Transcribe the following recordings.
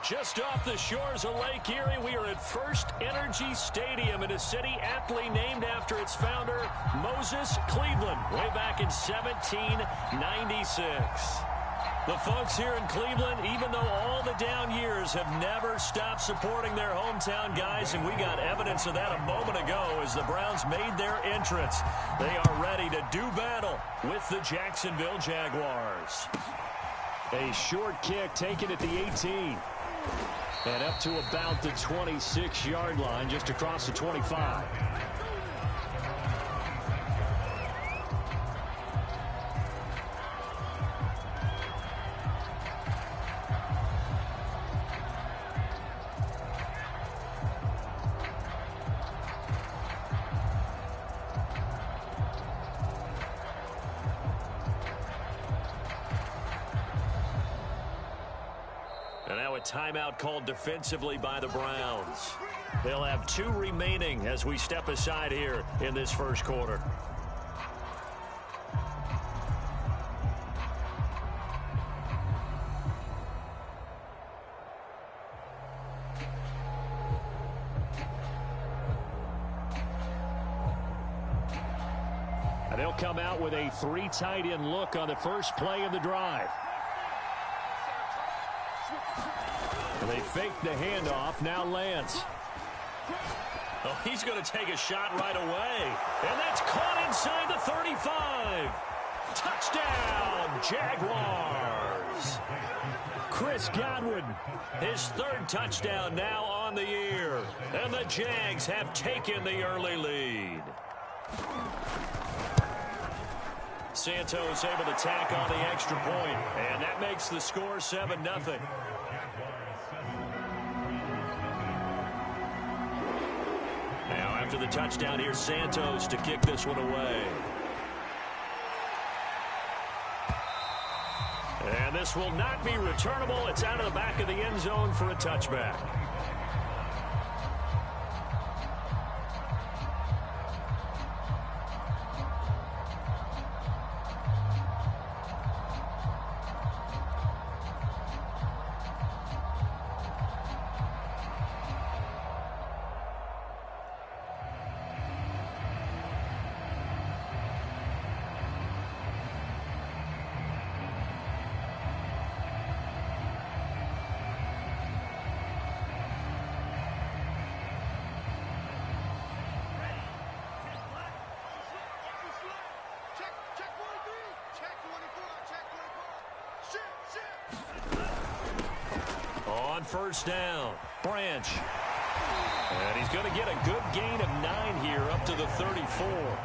Just off the shores of Lake Erie, we are at First Energy Stadium in a city aptly named after its founder, Moses Cleveland, way back in 1796. The folks here in Cleveland, even though all the down years, have never stopped supporting their hometown guys, and we got evidence of that a moment ago as the Browns made their entrance. They are ready to do battle with the Jacksonville Jaguars. A short kick taken at the 18. And up to about the 26-yard line, just across the 25. And now a timeout called defensively by the Browns. They'll have 2 remaining as we step aside here in this first quarter. And they'll come out with a 3 tight end look on the first play of the drive. And they fake the handoff. Now Lance. Oh, he's going to take a shot right away. And that's caught inside the 35. Touchdown, Jaguars. Chris Godwin, his 3rd touchdown now on the year. And the Jags have taken the early lead. Santos able to tack on the extra point. And that makes the score 7-0. After the touchdown, here's Santos to kick this one away. And this will not be returnable. It's out of the back of the end zone for a touchback. On first down, Branch. And he's going to get a good gain of 9 here up to the 34.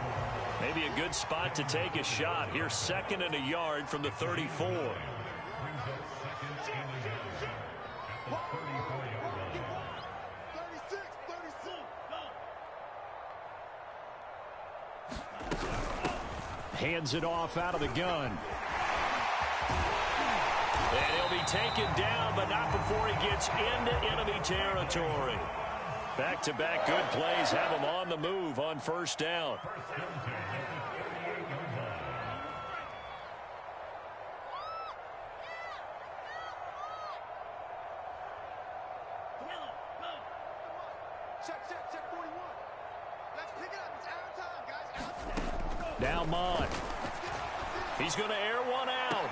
Maybe a good spot to take a shot. Here's 2nd and a yard from the 34. Hands it off out of the gun. And he'll be taken down, but not before he gets into enemy territory. Back-to-back good plays have him on the move on first down. Check 41. Let's pick it up. It's out of time, guys. Now Mott. He's going to air one out.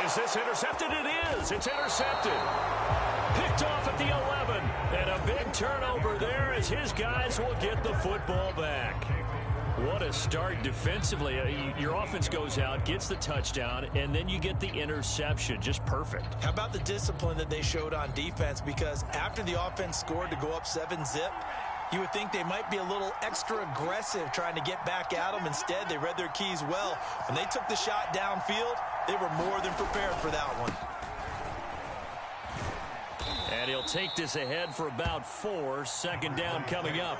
Is this intercepted? It is. It's intercepted. Picked off at the 11. And a big turnover there as his guys will get the football back. What a start defensively. Your offense goes out, gets the touchdown, and then you get the interception. Just perfect. How about the discipline that they showed on defense? Because after the offense scored to go up 7-zip, you would think they might be a little extra aggressive trying to get back at them. Instead, they read their keys well. When they took the shot downfield, they were more than prepared for that one. And he'll take this ahead for about 4. 2nd down coming up.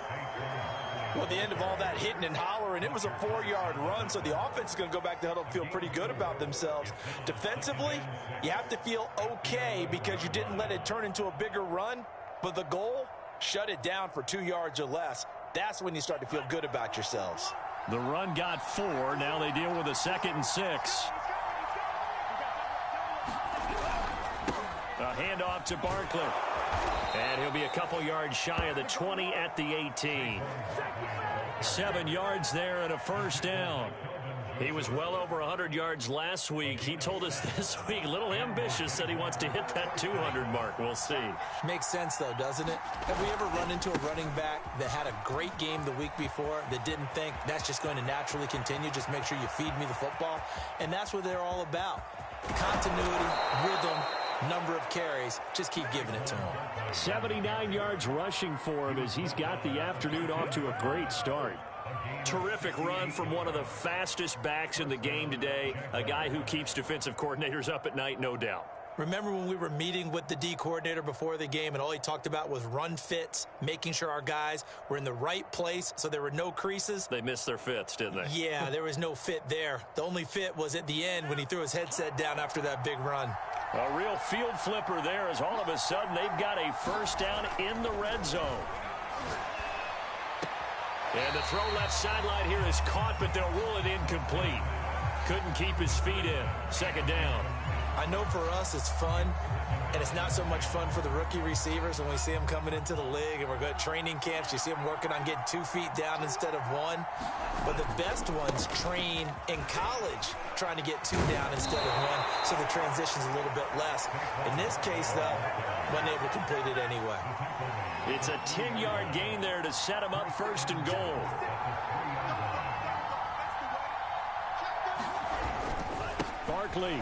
Well, at the end of all that hitting and hollering, it was a 4-yard run, so the offense is going to go back to huddle and feel pretty good about themselves. Defensively, you have to feel okay because you didn't let it turn into a bigger run, but the goal, shut it down for 2 yards or less. That's when you start to feel good about yourselves. The run got 4. Now they deal with a 2nd and 6. A handoff to Barkley. And he'll be a couple yards shy of the 20 at the 18. 7 yards there and a first down. He was well over 100 yards last week. He told us this week, a little ambitious, said he wants to hit that 200 mark. We'll see. Makes sense, though, doesn't it? Have we ever run into a running back that had a great game the week before that didn't think that's just going to naturally continue? Just make sure you feed me the football. And that's what they're all about. Continuity, rhythm, number of carries. Just keep giving it to him. 79 yards rushing for him as he's got the afternoon off to a great start. Terrific run from one of the fastest backs in the game today. A guy who keeps defensive coordinators up at night, no doubt. Remember when we were meeting with the D coordinator before the game and all he talked about was run fits, making sure our guys were in the right place so there were no creases? They missed their fits, didn't they? Yeah, there was no fit there. The only fit was at the end when he threw his headset down after that big run. A real field flipper there as all of a sudden they've got a first down in the red zone. And the throw left sideline here is caught, but they'll rule it incomplete. Couldn't keep his feet in. Second down. I know for us it's fun, and it's not so much fun for the rookie receivers when we see them coming into the league and we're going to training camps. You see them working on getting 2 feet down instead of 1. But the best ones train in college trying to get 2 down instead of 1, so the transition's a little bit less. In this case, though, wasn't able to complete it anyway. It's a 10-yard gain there to set him up first and goal. Barkley.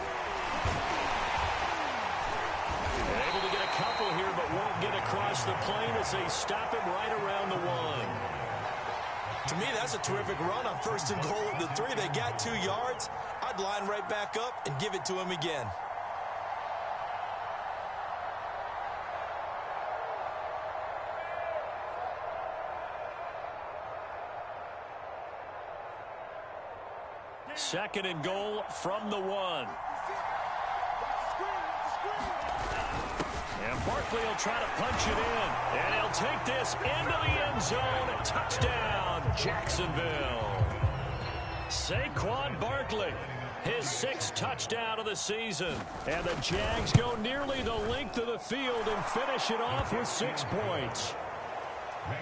Able to get a couple here, but won't get across the plane as they stop him right around the 1. To me, that's a terrific run on first and goal at the 3. They got 2 yards. I'd line right back up and give it to him again. Second and goal from the 1. And Barkley will try to punch it in. And he'll take this into the end zone. Touchdown, Jacksonville. Saquon Barkley, his 6th touchdown of the season. And the Jags go nearly the length of the field and finish it off with 6 points.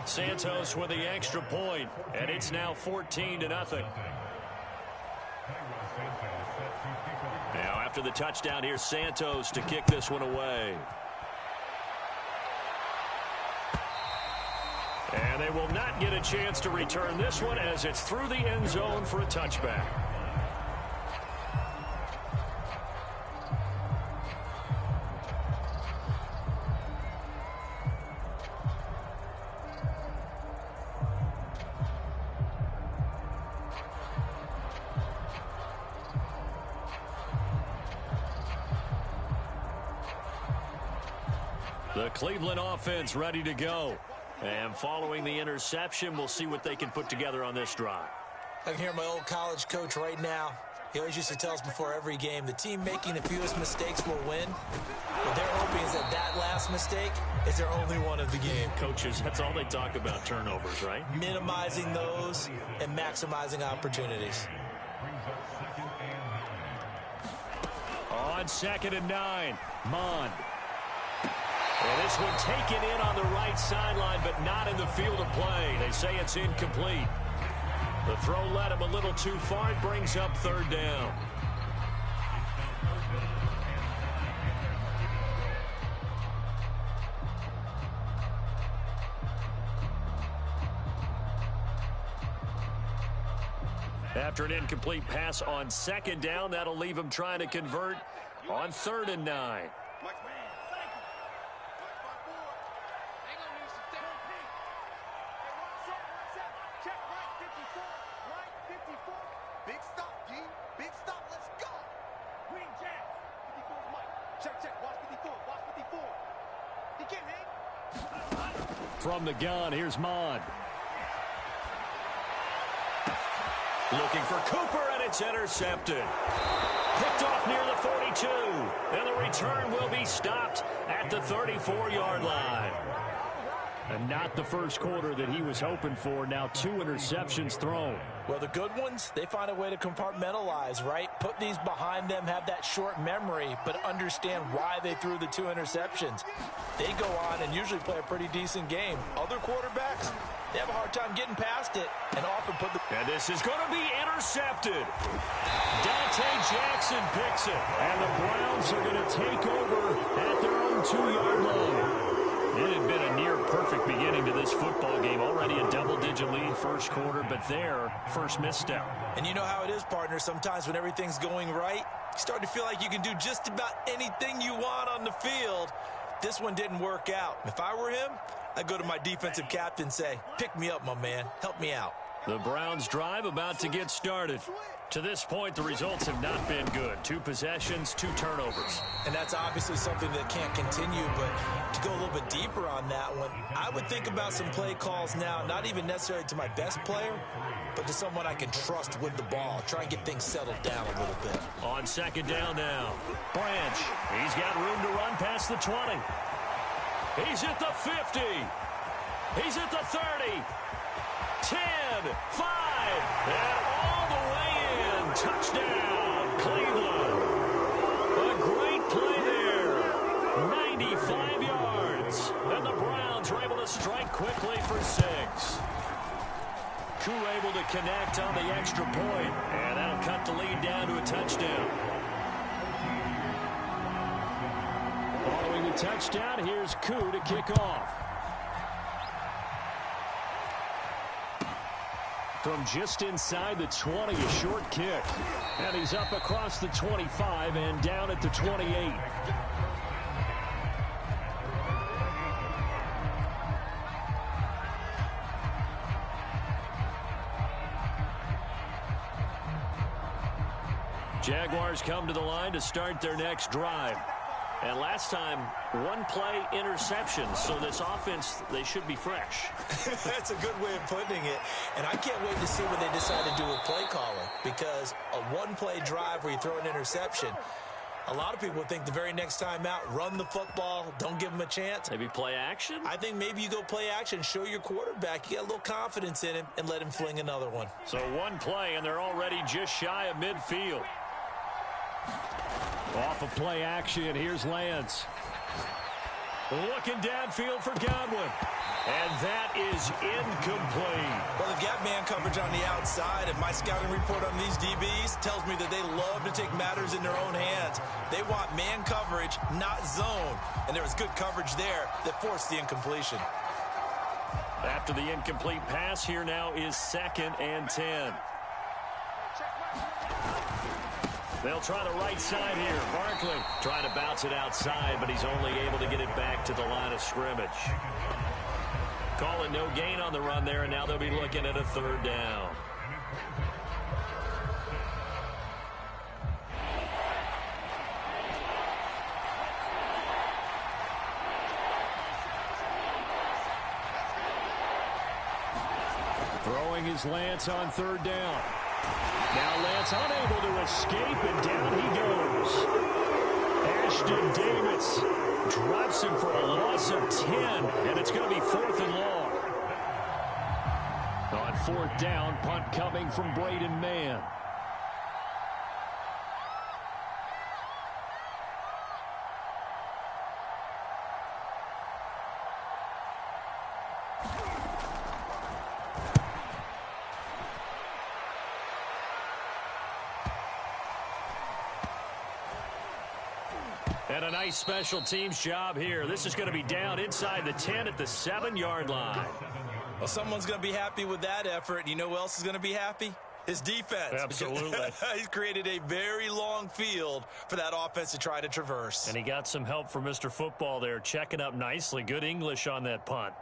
Santos with the extra point, and it's now 14-0. Now after the touchdown, here's Santos to kick this one away. And they will not get a chance to return this one as it's through the end zone for a touchback. The Cleveland offense ready to go. And following the interception, we'll see what they can put together on this drive. I can hear my old college coach right now. He always used to tell us before every game, the team making the fewest mistakes will win. What they're hoping is that that last mistake is their only one of the game. Coaches, that's all they talk about, turnovers, right? Minimizing those and maximizing opportunities. On 2nd and 9, Mond. And this one taken in on the right sideline, but not in the field of play. They say it's incomplete. The throw led him a little too far. It brings up 3rd down. After an incomplete pass on 2nd down, that'll leave him trying to convert on 3rd and 9. From the gun, here's Mond. Looking for Cooper, and it's intercepted. Picked off near the 42. And the return will be stopped at the 34-yard line. And not the first quarter that he was hoping for. Now 2 interceptions thrown. Well, the good ones, they find a way to compartmentalize, right? Put these behind them, have that short memory, but understand why they threw the 2 interceptions. They go on and usually play a pretty decent game. Other quarterbacks, they have a hard time getting past it and often put the... And this is going to be intercepted. Dante Jackson picks it. And the Browns are going to take over at their own 2-yard line. It had been a near-perfect beginning to this football game. Already a double-digit lead first quarter, but their first misstep. And you know how it is, partner. Sometimes when everything's going right, you start to feel like you can do just about anything you want on the field. This one didn't work out. If I were him, I'd go to my defensive captain and say, pick me up, my man. Help me out. The Browns drive about to get started. To this point, the results have not been good. 2 possessions, 2 turnovers. And that's obviously something that can't continue, but to go a little bit deeper on that one, I would think about some play calls now, not even necessarily to my best player, but to someone I can trust with the ball. Try and get things settled down a little bit. On second down now, Branch. He's got room to run past the 20. He's at the 50. He's at the 30. 10, 5, and all the way in. Touchdown, Cleveland. A great play there. 95 yards. And the Browns are able to strike quickly for 6. Koo able to connect on the extra point, and that'll cut the lead down to a touchdown. Following the touchdown, here's Koo to kick off. From just inside the 20, a short kick. And he's up across the 25 and down at the 28. Jaguars come to the line to start their next drive. And last time, 1-play interception. So this offense, they should be fresh. That's a good way of putting it. And I can't wait to see what they decide to do with play calling. Because a 1-play drive where you throw an interception, a lot of people think the very next time out, run the football, don't give them a chance. Maybe play action? I think maybe you go play action, show your quarterback, you got a little confidence in him, and let him fling another one. So 1 play, and they're already just shy of midfield. Off of play action, here's Lance. Looking downfield for Godwin. And that is incomplete. Well, they've got man coverage on the outside, and my scouting report on these DBs tells me that they love to take matters in their own hands. They want man coverage, not zone. And there was good coverage there that forced the incompletion. After the incomplete pass, here now is 2nd and 10. They'll try the right side here. Barkley trying to bounce it outside, but he's only able to get it back to the line of scrimmage. Calling no gain on the run there, and now they'll be looking at a 3rd down. Throwing his Lance on 3rd down. Now Lance unable to escape, and down he goes. Ashton Davis drops him for a loss of 10, and it's going to be 4th and long. On 4th down, punt coming from Braden Mann. And a nice special teams job here. This is going to be down inside the 10 at the 7-yard line. Well, someone's going to be happy with that effort. You know who else is going to be happy? His defense. Absolutely. He's created a very long field for that offense to try to traverse. And he got some help from Mr. Football there, checking up nicely. Good English on that punt.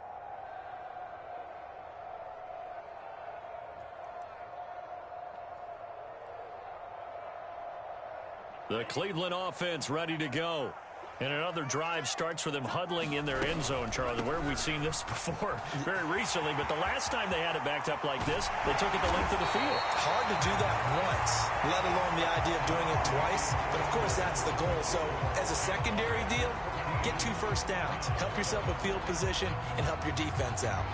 The Cleveland offense ready to go. And another drive starts with them huddling in their end zone, Charlie. Where have we seen this before? Very recently, but the last time they had it backed up like this, they took it the length of the field. Hard to do that once, let alone the idea of doing it twice. But, of course, that's the goal. So, as a secondary deal, Get 2 first downs. Help yourself with field position and help your defense out.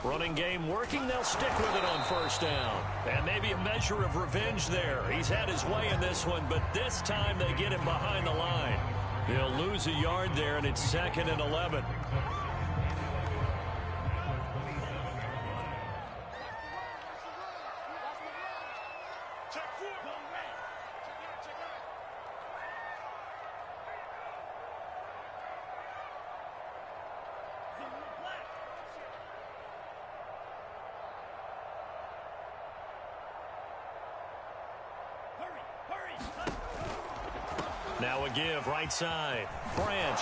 Running game working, they'll stick with it on first down. And maybe a measure of revenge there. He's had his way in this one, but this time they get him behind the line. They'll lose a yard there, and it's 2nd and 11. Now a give, right side. Branch.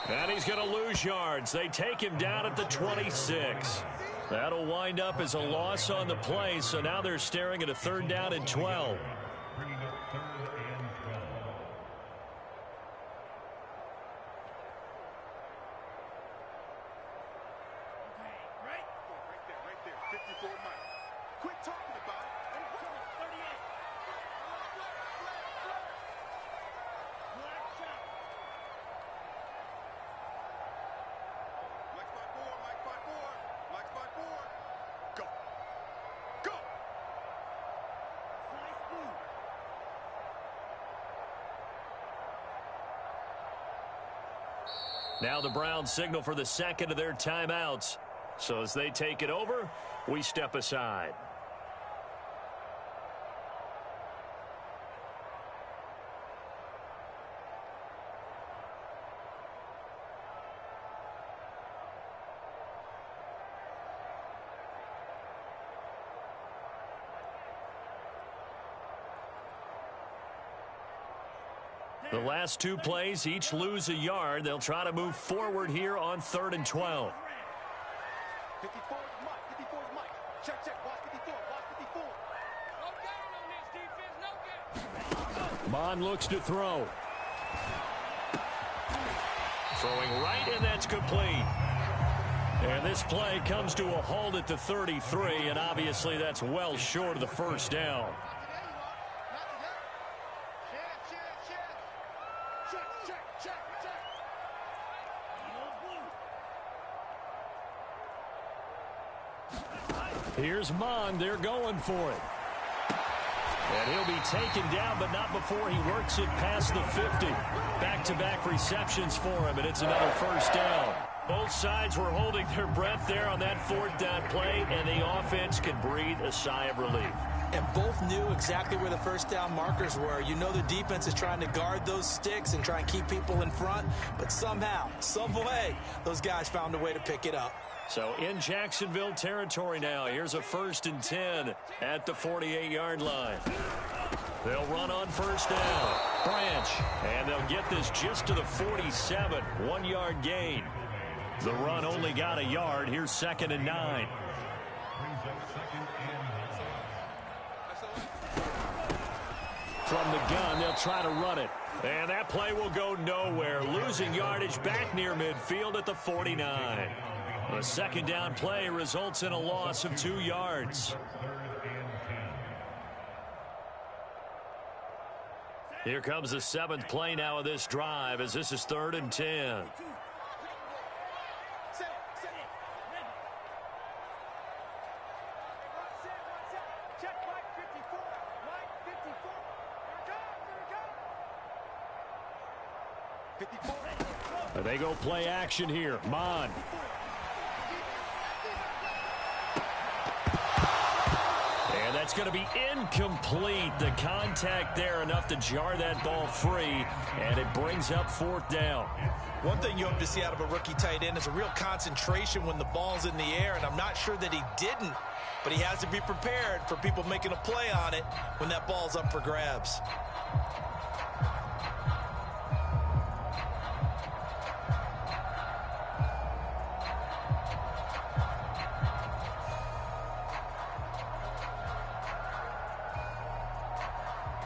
And he's going to lose yards. They take him down at the 26. That'll wind up as a loss on the play, so now they're staring at a 3rd down and 12. Now the Browns signal for the 2nd of their timeouts. So as they take it over, we step aside. The last 2 plays each lose a yard. They'll try to move forward here on 3rd and 12. 54 is Mike. 54 is Mike. Check, check. Watch 54. Watch 54. No gain on this defense. No gain. Bond looks to throw. Throwing right, and that's complete. And this play comes to a halt at the 33, and obviously that's well short of the 1st down. Here's Mond. They're going for it. And he'll be taken down, but not before he works it past the 50. Back-to-back receptions for him, and it's another 1st down. Both sides were holding their breath there on that 4th down play, and the offense can breathe a sigh of relief. And both knew exactly where the 1st down markers were. You know the defense is trying to guard those sticks and try and keep people in front, but somehow, some way, those guys found a way to pick it up. So in Jacksonville territory now. Here's a 1st and 10 at the 48-yard line. They'll run on 1st down. Branch. And they'll get this just to the 47. 1-yard gain. The run only got a yard. Here's 2nd and 9. From the gun, they'll try to run it. And that play will go nowhere. Losing yardage back near midfield at the 49. The 2nd down play results in a loss of 2 yards. Here comes the 7th play now of this drive, as this is 3rd and 10. They go play action here. Mon. And that's going to be incomplete. The contact there enough to jar that ball free, and it brings up 4th down. One thing you hope to see out of a rookie tight end is a real concentration when the ball's in the air, and I'm not sure that he didn't, but he has to be prepared for people making a play on it when that ball's up for grabs.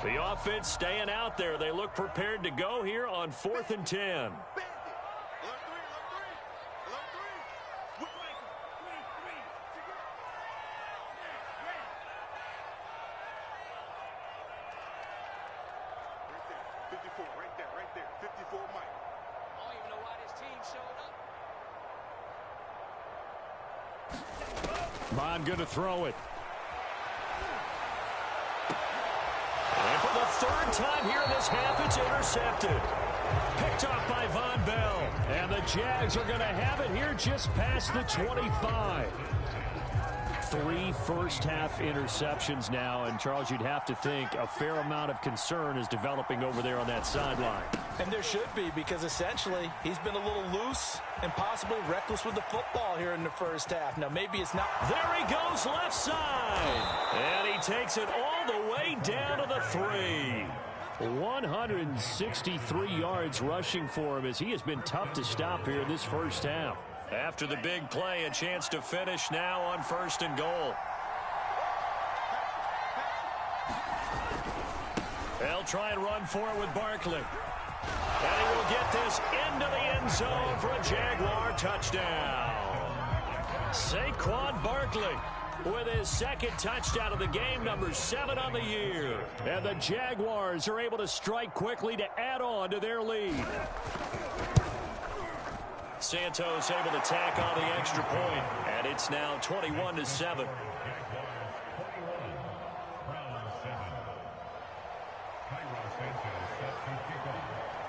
The offense staying out there. They look prepared to go here on 4th and 10. Right there. 54 Mike. I don't even know why this team showed up. Bond going to throw it. And for the 3rd time here in this half, it's intercepted. Picked off by Von Bell. And the Jags are going to have it here just past the 25. 3 first-half interceptions now, and Charles, you'd have to think a fair amount of concern is developing over there on that sideline. And there should be, because essentially he's been a little loose and possibly reckless with the football here in the first half. Now, maybe it's not. There he goes left side, and he takes it all the way down to the 3. 163 yards rushing for him as he has been tough to stop here in this first half. After the big play, a chance to finish now on 1st and goal. They'll try and run for it with Barkley. And he will get this into the end zone for a Jaguar touchdown. Saquon Barkley with his 2nd touchdown of the game, number 7 on the year. And the Jaguars are able to strike quickly to add on to their lead. Santos able to tack on the extra point, and it's now 21-7.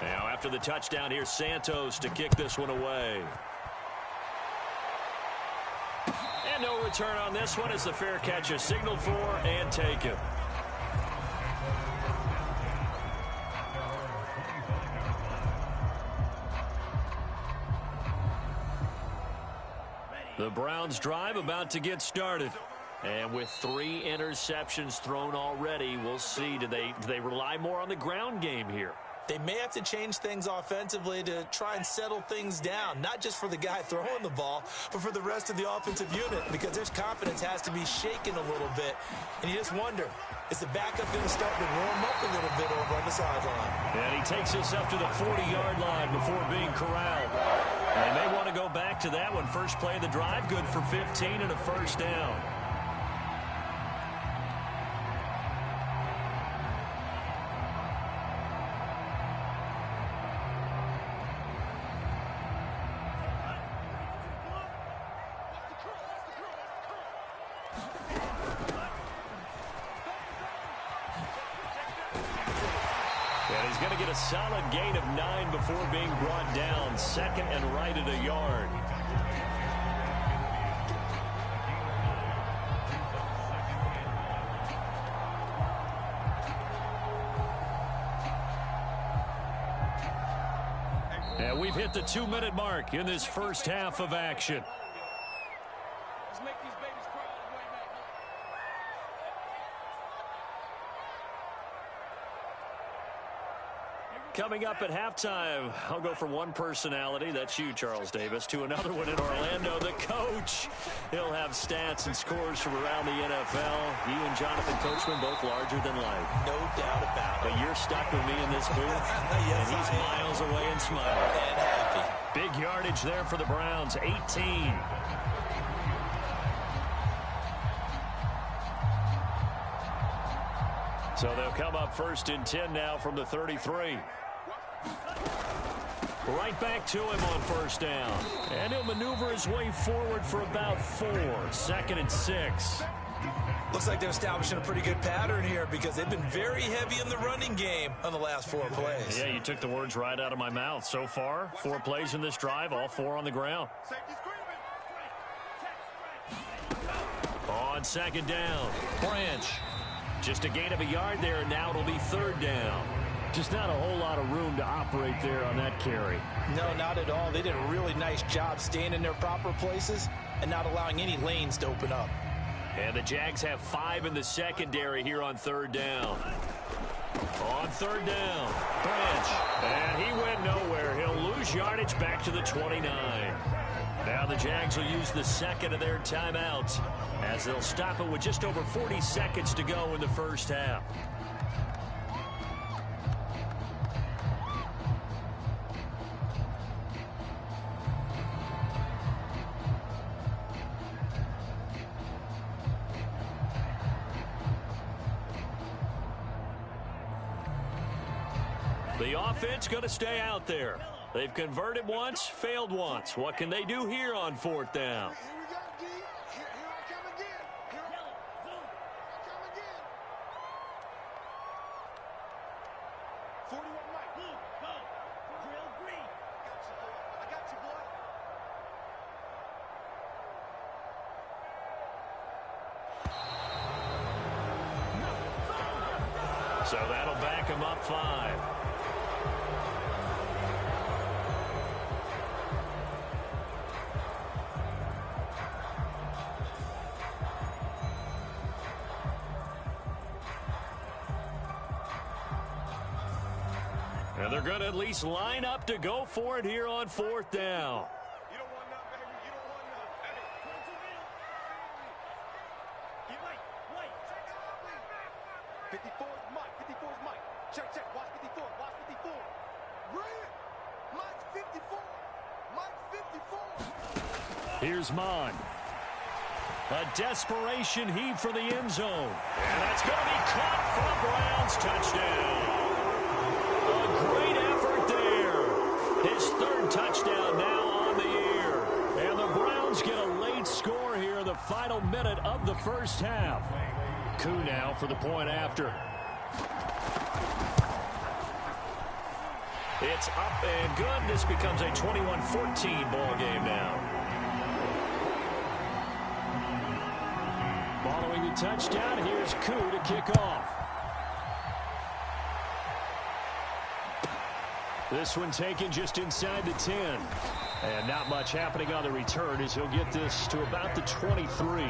Now after the touchdown, here's Santos to kick this one away. And no return on this one as the fair catch is signaled for and taken. The Browns drive about to get started. And with 3 interceptions thrown already, we'll see. Do they rely more on the ground game here? They may have to change things offensively to try and settle things down, not just for the guy throwing the ball, but for the rest of the offensive unit, because their confidence has to be shaken a little bit. And you just wonder, is the backup going to start to warm up a little bit over on the sideline? And he takes us up to the 40-yard line before being corralled. And they may want to go back to that one. First play of the drive, good for 15 and a first down. Going to get a solid gain of 9 before being brought down. 2nd and right at a yard. And we've hit the 2-minute mark in this first half of action. Let's make these babies cry all the way back. Coming up at halftime, I'll go from one personality, that's you, Charles Davis, to another one in Orlando, the coach. He'll have stats and scores from around the NFL. You and Jonathan Coachman, both larger than life. No doubt about it. But you're stuck with me in this booth, Yes, and he's miles away and smiling. And happy. Big yardage there for the Browns, 18. So they'll come up 1st and 10 now from the 33. Right back to him on 1st down. And he'll maneuver his way forward for about 4. 2nd and 6. Looks like they're establishing a pretty good pattern here because they've been very heavy in the running game on the last 4 plays. Yeah, you took the words right out of my mouth. So far, 4 plays in this drive, all 4 on the ground. On 2nd down, Branch. Just a gain of a yard there, and now it'll be 3rd down. Just not a whole lot of room to operate there on that carry. No, not at all. They did a really nice job staying in their proper places and not allowing any lanes to open up. And the Jags have 5 in the secondary here on 3rd down. On 3rd down, Branch. And he went nowhere. He'll lose yardage back to the 29. Now the Jags will use the 2nd of their The offense going to stay out there. They've converted once, failed once. What can they do here on 4th down? Here we go, D. Here I come again. Here I come again. 41 Mike. Blue, go. Drill green. I got you, boy. So that'll back him up 5. And they're going to at least line up to go for it here on 4th down. You don't want none, baby. You don't want none. Hey. You might, wait. 54 is Mike. 54 is Mike. Check. Watch 54. Watch 54. Red. Mike's 54. Mike's 54. Here's Mon. A desperation heave for the end zone. And that's going to be caught for a Browns touchdown. A great effort there. His 3rd touchdown now on the year. And the Browns get a late score here in the final minute of the first half. Koo now for the point after. It's up and good. This becomes a 21-14 ball game now. Following the touchdown, here's Koo to kick off. This one taken just inside the 10. And not much happening on the return as he'll get this to about the 23.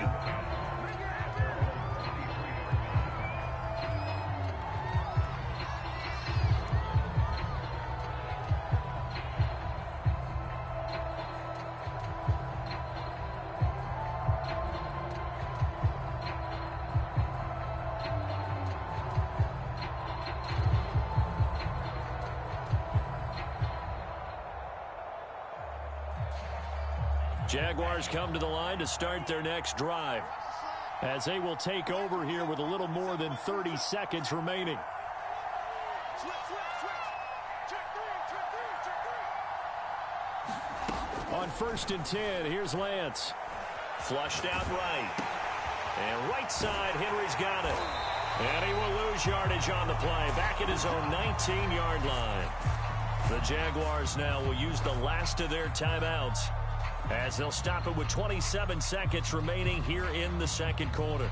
Jaguars come to the line to start their next drive, as they will take over here with a little more than 30 seconds remaining. Switch. Check three. On 1st and 10, here's Lance. Flushed out right. And right side, Henry's got it. And he will lose yardage on the play, back at his own 19-yard line. The Jaguars now will use the last of their timeouts, as they'll stop it with 27 seconds remaining here in the second quarter.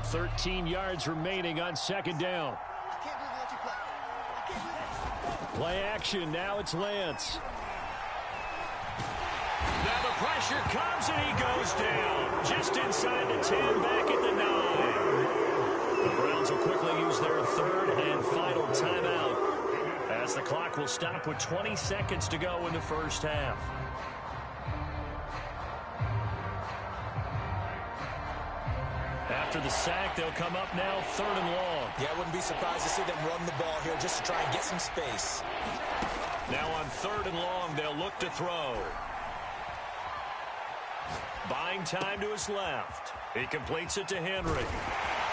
$13 yards remaining on 2nd down. I can't believe what you play. I can't believe it. Play action. Now it's Lance. Now the pressure comes and he goes down. Just inside the 10, back at the 9. The Browns will quickly use their 3rd and final timeout, as the clock will stop with 20 seconds to go in the first half. After the sack, they'll come up now 3rd and long. Yeah, I wouldn't be surprised to see them run the ball here just to try and get some space. Now on 3rd and long, they'll look to throw. Buying time to his left. He completes it to Henry.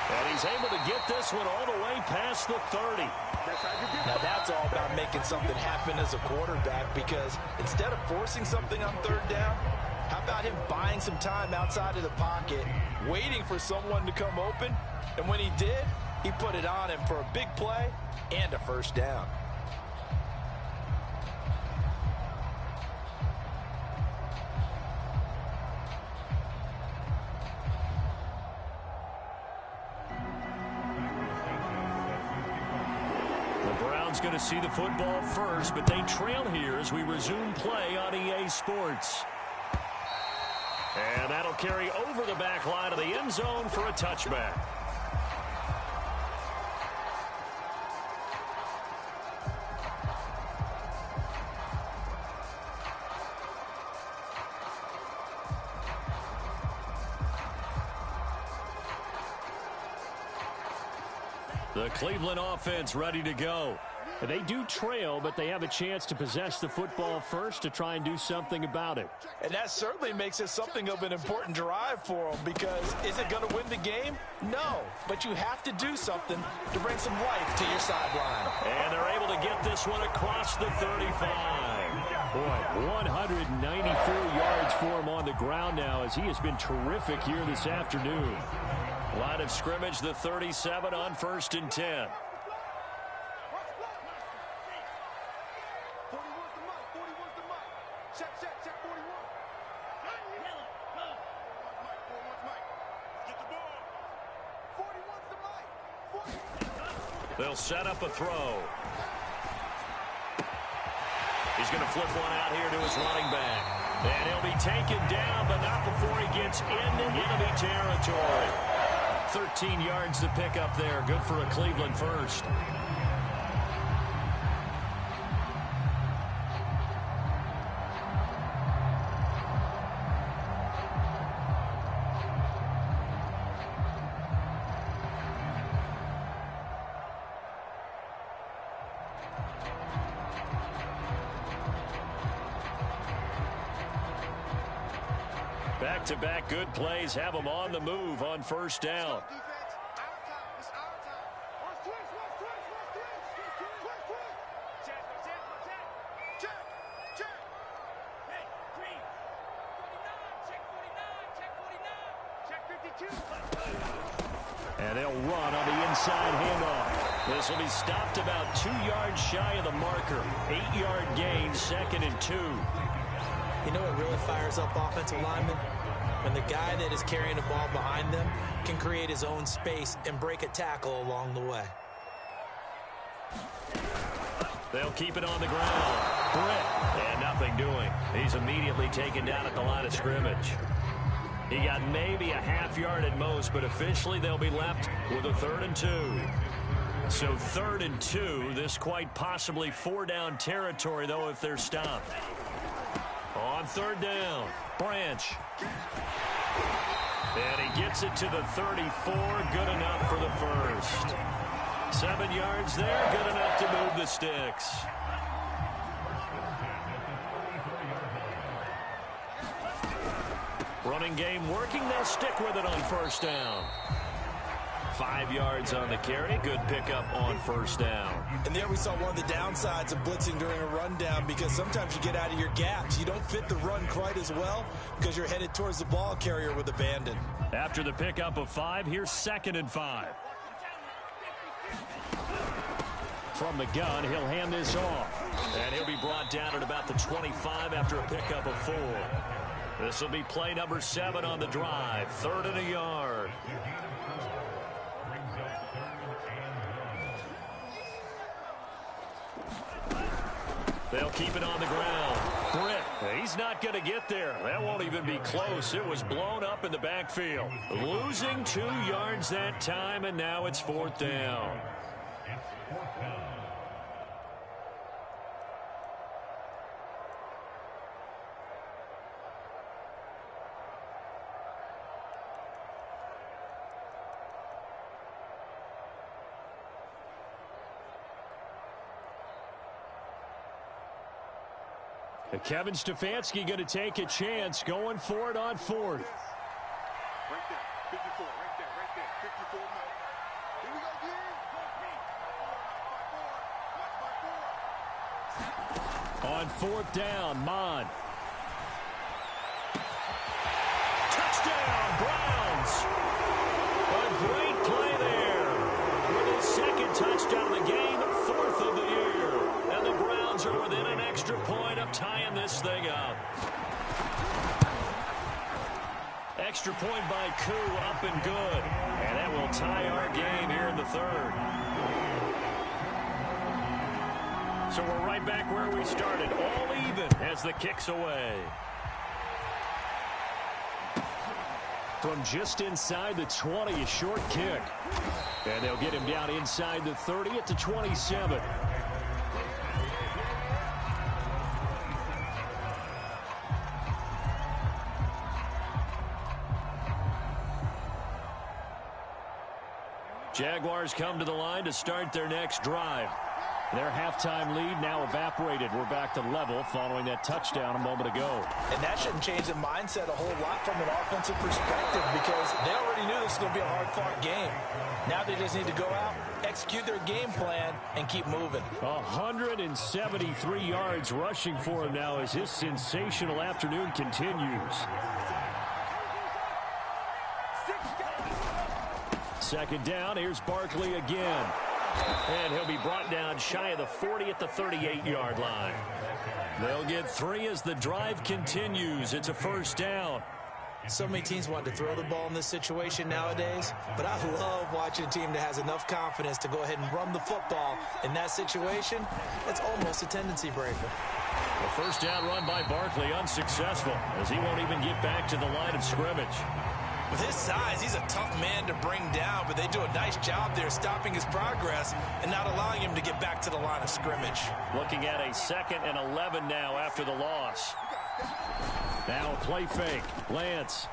And he's able to get this one all the way past the 30. Now that's all about making something happen as a quarterback, because instead of forcing something on 3rd down, how about him buying some time outside of the pocket, waiting for someone to come open, and when he did, he put it on him for a big play and a 1st down. Going to see the football first, but they trail here as we resume play on EA Sports. And that'll carry over the back line of the end zone for a touchback. The Cleveland offense ready to go. They do trail, but they have a chance to possess the football first to try and do something about it. And that certainly makes it something of an important drive for them, because is it going to win the game? No, but you have to do something to bring some life to your sideline. And they're able to get this one across the 35. Boy, 194 yards for him on the ground now, as he has been terrific here this afternoon. Line of scrimmage, the 37 on 1st and 10. They'll set up a throw. He's going to flip one out here to his running back. And he'll be taken down, but not before he gets into enemy territory. 13 yards to pick up there. Good for a Cleveland first. Back-to-back good plays have them on the move on 1st down. And they'll run on the inside handoff. This will be stopped about 2 yards shy of the marker. 8-yard gain, 2nd and 2. You know what really fires up offensive linemen? When the guy that is carrying the ball behind them can create his own space and break a tackle along the way. They'll keep it on the ground. Britt, and nothing doing. He's immediately taken down at the line of scrimmage. He got maybe a half yard at most, but officially they'll be left with a 3rd and 2. So 3rd and 2, this quite possibly 4-down territory, though, if they're stopped. On 3rd down, Branch. And he gets it to the 34. Good enough for the first. 7 yards there. Good enough to move the sticks. Running game working. They'll stick with it on 1st down. 5 yards on the carry. Good pickup on 1st down. And there we saw one of the downsides of blitzing during a rundown, because sometimes you get out of your gaps. You don't fit the run quite as well because you're headed towards the ball carrier with abandon. After the pickup of 5, here's 2nd and 5. From the gun, he'll hand this off. And he'll be brought down at about the 25 after a pickup of 4. This will be play number 7 on the drive. 3rd and a yard. They'll keep it on the ground. Britt, he's not going to get there. That won't even be close. It was blown up in the backfield. Losing 2 yards that time, and now it's 4th down. Kevin Stefanski going to take a chance, going for it on 4th. Right there, 54, right there, 54 now. Here we go again. On 4th down, Mon. Touchdown, Browns. A great play there. With his 2nd touchdown of the game, 4th of the year. And the Browns are within an extra point of tying this thing up. Extra point by Koo, up and good. And that will tie our game here in the 3rd. So we're right back where we started. All even as the kick's away. From just inside the 20, a short kick. And they'll get him down inside the 30 at the 27. Jaguars come to the line to start their next drive. Their halftime lead now evaporated. We're back to level following that touchdown a moment ago. And that shouldn't change the mindset a whole lot from an offensive perspective because they already knew this was going to be a hard-fought game. Now they just need to go out, execute their game plan, and keep moving. 173 yards rushing for him now as his sensational afternoon continues. Second down, here's Barkley again. And he'll be brought down shy of the 40 at the 38-yard line. They'll get 3 as the drive continues. It's a first down. So many teams want to throw the ball in this situation nowadays, but I love watching a team that has enough confidence to go ahead and run the football. In that situation, it's almost a tendency breaker. The first down run by Barkley unsuccessful as he won't even get back to the line of scrimmage. With his size, he's a tough man to bring down, but they do a nice job there stopping his progress and not allowing him to get back to the line of scrimmage. Looking at a 2nd and 11 now after the loss. Now a play fake. Lance.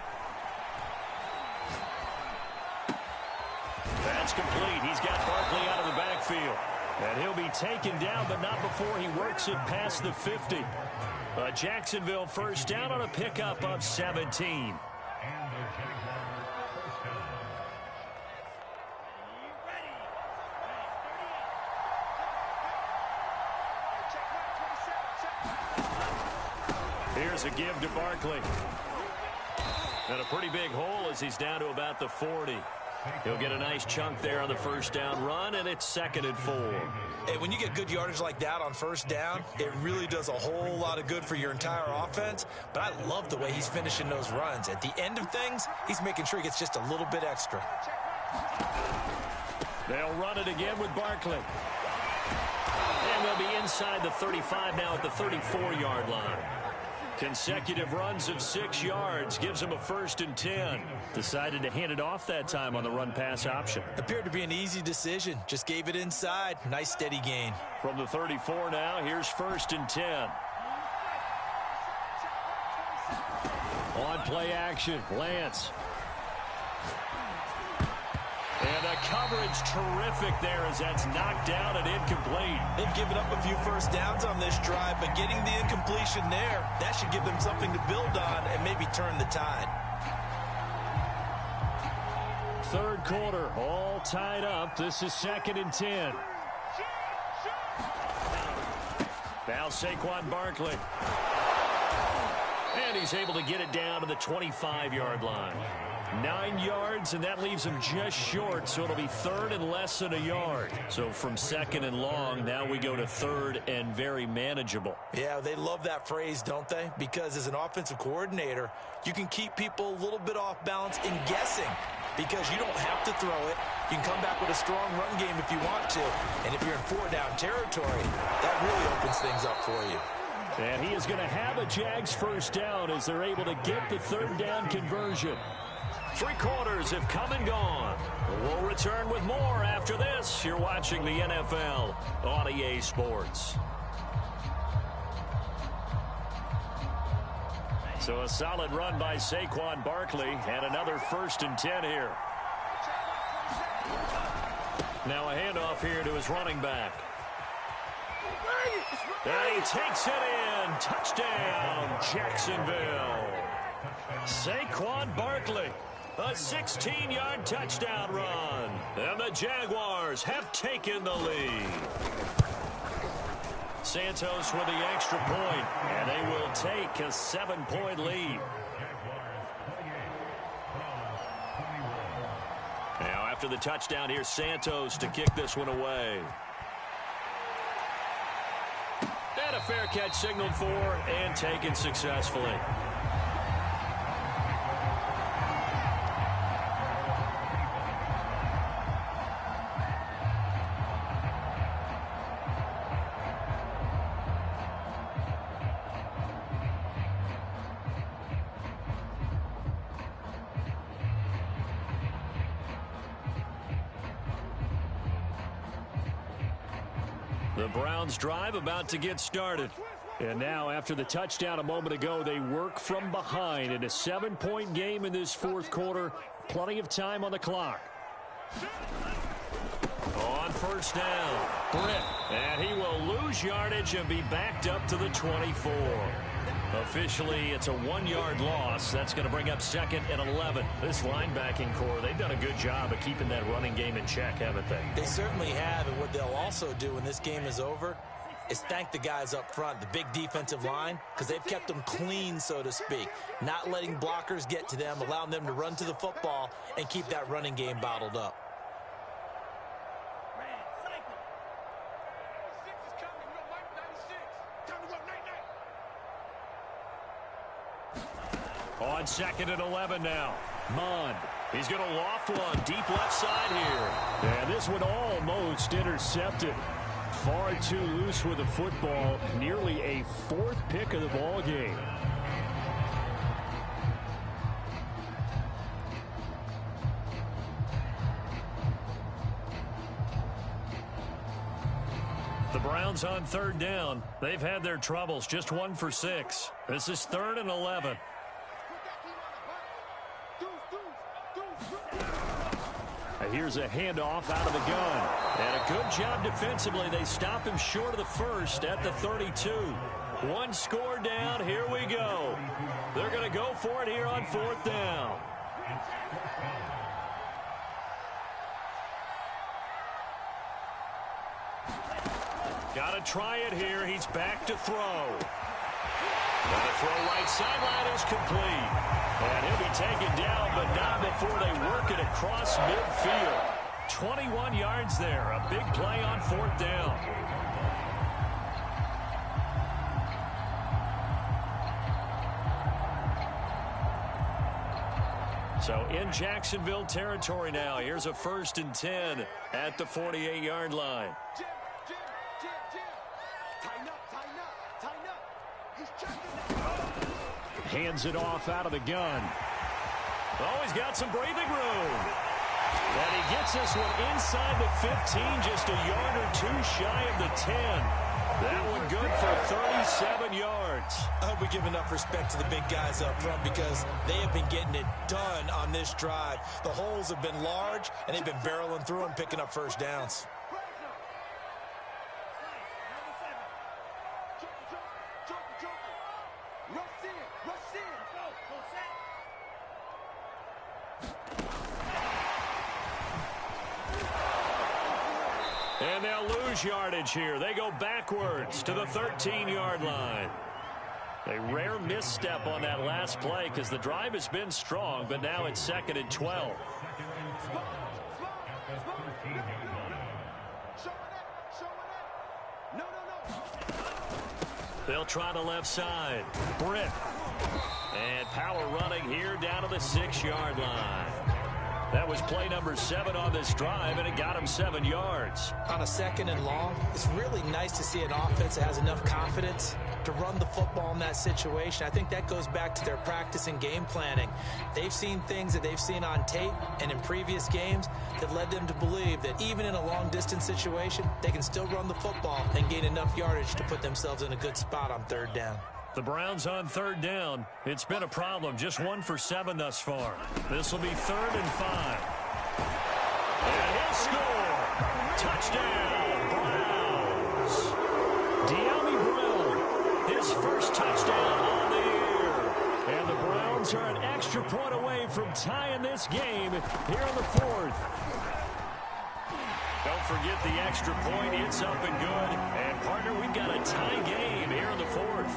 That's complete. He's got Barkley out of the backfield. And he'll be taken down, but not before he works it past the 50. A Jacksonville first down on a pickup of 17. Here's a give to Barkley. And a pretty big hole as he's down to about the 40. He'll get a nice chunk there on the first down run, and it's 2nd and 4. Hey, when you get good yardage like that on first down, it really does a whole lot of good for your entire offense. But I love the way he's finishing those runs. At the end of things, he's making sure he gets just a little bit extra. They'll run it again with Barkley. And they'll be inside the 35 now at the 34-yard line. Consecutive runs of 6 yards gives him a 1st and 10. Decided to hand it off that time on the run-pass option. Appeared to be an easy decision. Just gave it inside. Nice steady gain. From the 34 now, here's 1st and 10. On play action, Lance. And the coverage terrific there as that's knocked down and incomplete. They've given up a few first downs on this drive, but getting the incompletion there, that should give them something to build on and maybe turn the tide. Third quarter, all tied up. This is 2nd and 10. Now Saquon Barkley. And he's able to get it down to the 25-yard line. 9 yards, and that leaves him just short, so it'll be 3rd and less than a yard. So from 2nd and long, now we go to 3rd and very manageable. Yeah, they love that phrase, don't they? Because as an offensive coordinator, you can keep people a little bit off balance in guessing because you don't have to throw it. You can come back with a strong run game if you want to. And if you're in 4-down territory, that really opens things up for you. And he is going to have a Jags first down as they're able to get the 3rd down conversion. 3 quarters have come and gone. We'll return with more after this. You're watching the NFL on EA Sports. So a solid run by Saquon Barkley and another 1st and 10 here. Now a handoff here to his running back. And he takes it in. Touchdown, Jacksonville. Saquon Barkley. A 16-yard touchdown run. And the Jaguars have taken the lead. Santos with the extra point, and they will take a 7-point lead. Now after the touchdown, here's Santos to kick this one away. And a fair catch signaled for and taken successfully. The Browns drive about to get started. And now after the touchdown a moment ago, they work from behind in a 7-point game in this 4th quarter. Plenty of time on the clock. On first down, Britt. And he will lose yardage and be backed up to the 24. Officially, it's a 1-yard loss. That's going to bring up 2nd and 11. This linebacking core, they've done a good job of keeping that running game in check, haven't they? They certainly have, and what they'll also do when this game is over is thank the guys up front, the big defensive line, because they've kept them clean, so to speak, not letting blockers get to them, allowing them to run to the football and keep that running game bottled up. On 2nd and 11 now. Mond. He's going to loft one deep left side here. And this one almost intercepted. Far too loose with the football. Nearly a 4th pick of the ball game. The Browns on 3rd down. They've had their troubles. Just 1 for 6. This is 3rd and 11. Here's a handoff out of the gun. And a good job defensively. They stop him short of the first at the 32. 1 score down. Here we go. They're going to go for it here on 4th down. Got to try it here. He's back to throw. Got to throw right sideline is complete. And he'll be taken down, but not before they work it across midfield. 21 yards there. A big play on 4th down. So in Jacksonville territory now. Here's a 1st and 10 at the 48-yard line. Jim. Tighten up. He's checking it. Hands it off out of the gun. Oh, he's got some breathing room. And he gets this one inside the 15, just a yard or 2 shy of the 10. That one good for 37 yards. I hope we give enough respect to the big guys up front because they have been getting it done on this drive. The holes have been large, and they've been barreling through them, picking up 1st downs. And they'll lose yardage here. They go backwards to the 13-yard line. A rare misstep on that last play because the drive has been strong, but now it's 2nd and 12. They'll try the left side. Britt. And power running here down to the 6-yard line. That was play number 7 on this drive, and it got him 7 yards. On a 2nd and long, it's really nice to see an offense that has enough confidence to run the football in that situation. I think that goes back to their practice and game planning. They've seen things that they've seen on tape and in previous games that led them to believe that even in a long-distance situation, they can still run the football and gain enough yardage to put themselves in a good spot on 3rd down. The Browns on 3rd down. It's been a problem. Just 1 for 7 thus far. This will be 3rd and 5. And he'll score. Touchdown, Browns. De'Ami Brown, his first touchdown on the year. And the Browns are an extra point away from tying this game here in the 4th. Don't forget the extra point. It's up and good. And, partner, we've got a tie game here in the 4th.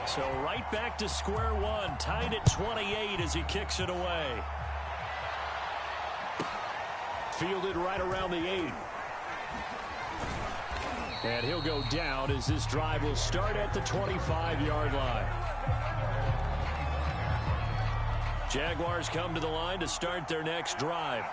So right back to square one, tied at 28 as he kicks it away. Fielded right around the 8. And he'll go down as this drive will start at the 25-yard line. Jaguars come to the line to start their next drive.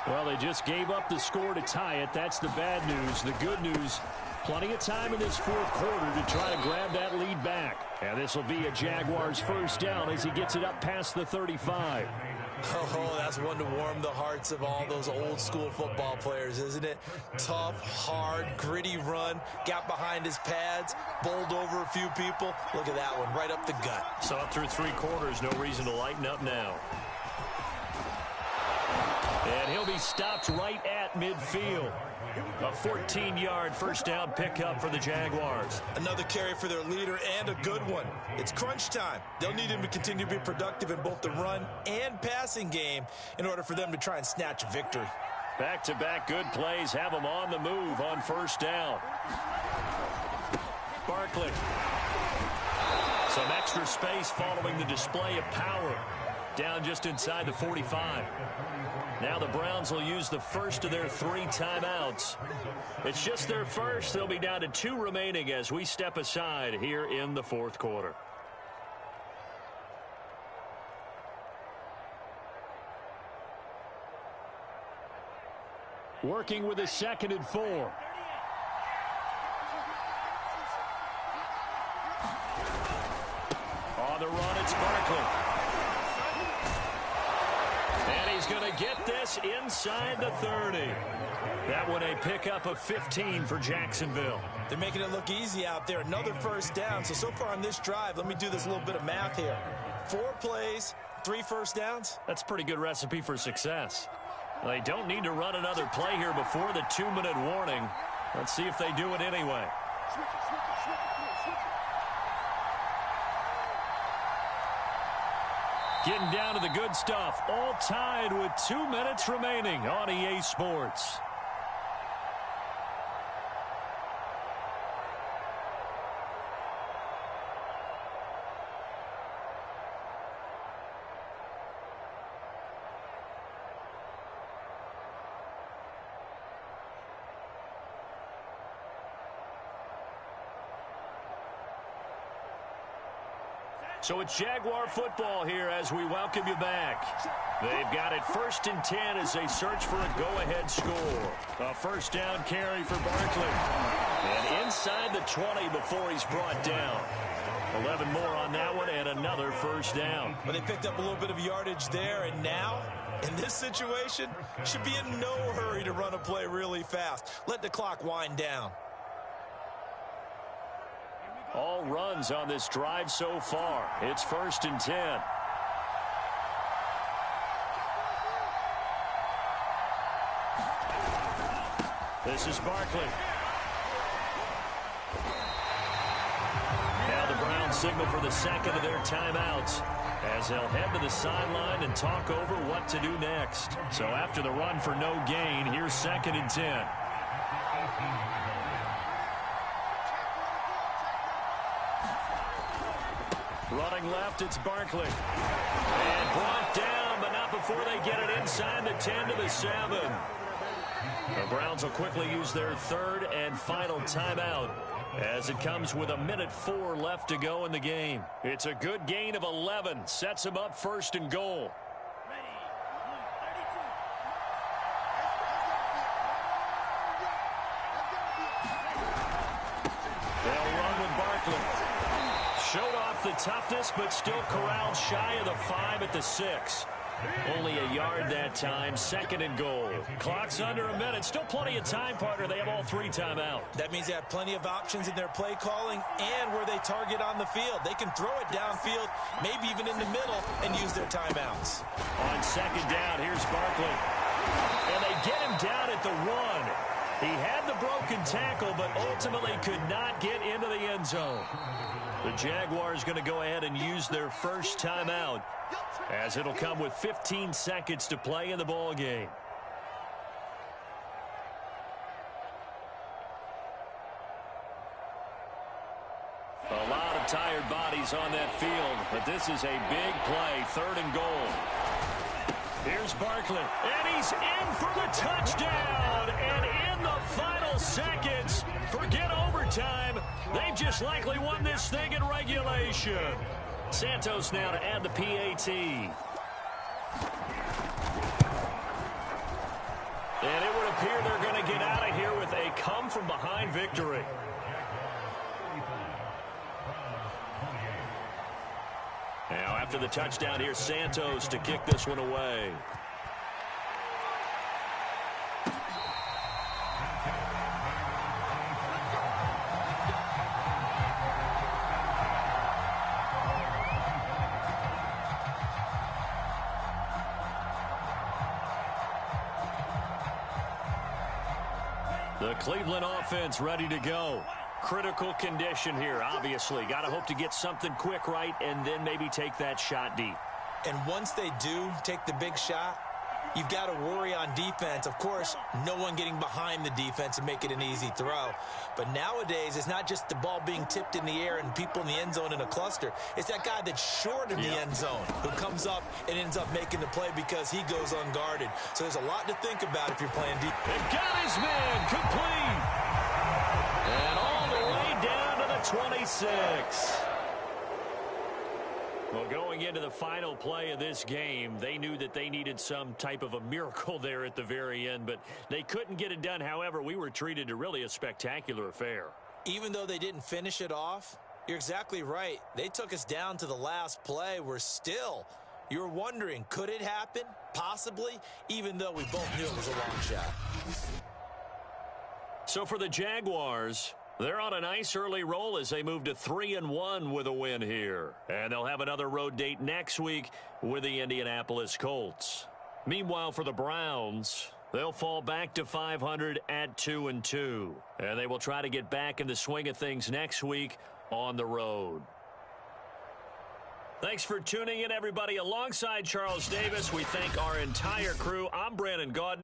Well, they just gave up the score to tie it. That's the bad news. The good news, plenty of time in this 4th quarter to try to grab that lead back. And this will be a Jaguars 1st down as he gets it up past the 35. Oh, that's one to warm the hearts of all those old-school football players, isn't it? Tough, hard, gritty run, got behind his pads, bowled over a few people. Look at that one, right up the gut. So up through 3 quarters, no reason to lighten up now. And he'll be stopped right at midfield. A 14-yard first down pickup for the Jaguars. Another carry for their leader and a good one. It's crunch time. They'll need him to continue to be productive in both the run and passing game in order for them to try and snatch a victory. Back-to-back good plays have them on the move on first down. Barkley. Some extra space following the display of power. Down just inside the 45. Now the Browns will use the first of their 3 timeouts. It's just their first. They'll be down to 2 remaining as we step aside here in the fourth quarter. Working with a 2nd and 4. On the run, it's Barkley. And he's going to get this inside the 30. That one a pickup of 15 for Jacksonville. They're making it look easy out there. Another first down. So far on this drive, let me do this little bit of math here. 4 plays, 3 first downs. That's a pretty good recipe for success. They don't need to run another play here before the 2-minute warning. Let's see if they do it anyway. Getting down to the good stuff. All tied with 2 minutes remaining on EA Sports. So it's Jaguar football here as we welcome you back. They've got it 1st and 10 as they search for a go-ahead score. A first down carry for Barkley. And inside the 20 before he's brought down. 11 more on that one and another first down. But they picked up a little bit of yardage there, and now, in this situation, should be in no hurry to run a play really fast. Let the clock wind down. All runs on this drive so far. It's 1st and 10. This is Barkley. Now the Browns signal for the 2nd of their timeouts as they'll head to the sideline and talk over what to do next. So after the run for no gain, here's 2nd and 10. Running left, it's Barkley. And brought down, but not before they get it inside the 10 to the 7. The Browns will quickly use their 3rd and final timeout as it comes with 1:04 left to go in the game. It's a good gain of 11. Sets them up 1st and goal. They'll run with Barkley. Showed off the toughness, but still corralled shy of the 5 at the 6. Only a yard that time, 2nd and goal. Clock's under a minute. Still plenty of time, partner. They have all 3 timeouts. That means they have plenty of options in their play calling and where they target on the field. They can throw it downfield, maybe even in the middle, and use their timeouts. On 2nd down, here's Barkley. And they get him down at the 1. He had the broken tackle, but ultimately could not get into the end zone. The Jaguars going to go ahead and use their first timeout as it'll come with 15 seconds to play in the ball game. A lot of tired bodies on that field, but this is a big play, 3rd and goal. Here's Barkley, and he's in for the touchdown, and in the final seconds, forget overtime, they just likely won this thing in regulation. Santos now to add the PAT. And it would appear they're going to get out of here with a come-from-behind victory. Now, after the touchdown, here's Santos to kick this one away. The Cleveland offense ready to go. Critical condition here, obviously. Got to hope to get something quick right and then maybe take that shot deep. And once they do take the big shot, you've got to worry on defense. Of course, no one getting behind the defense and make it an easy throw. But nowadays, it's not just the ball being tipped in the air and people in the end zone in a cluster. It's that guy that's short of the end zone who comes up and ends up making the play because he goes unguarded. So there's a lot to think about if you're playing deep. And got his man complete. And all the way down to the 26. Well, going into the final play of this game, they knew that they needed some type of a miracle there at the very end, but they couldn't get it done. However, we were treated to really a spectacular affair. Even though they didn't finish it off, you're exactly right. They took us down to the last play. You're wondering, could it happen? Possibly, even though we both knew it was a long shot. So for the Jaguars, they're on a nice early roll as they move to 3-1 with a win here. And they'll have another road date next week with the Indianapolis Colts. Meanwhile, for the Browns, they'll fall back to 500 at 2-2. And they will try to get back in the swing of things next week on the road. Thanks for tuning in, everybody. Alongside Charles Davis, we thank our entire crew. I'm Brandon Gaudin.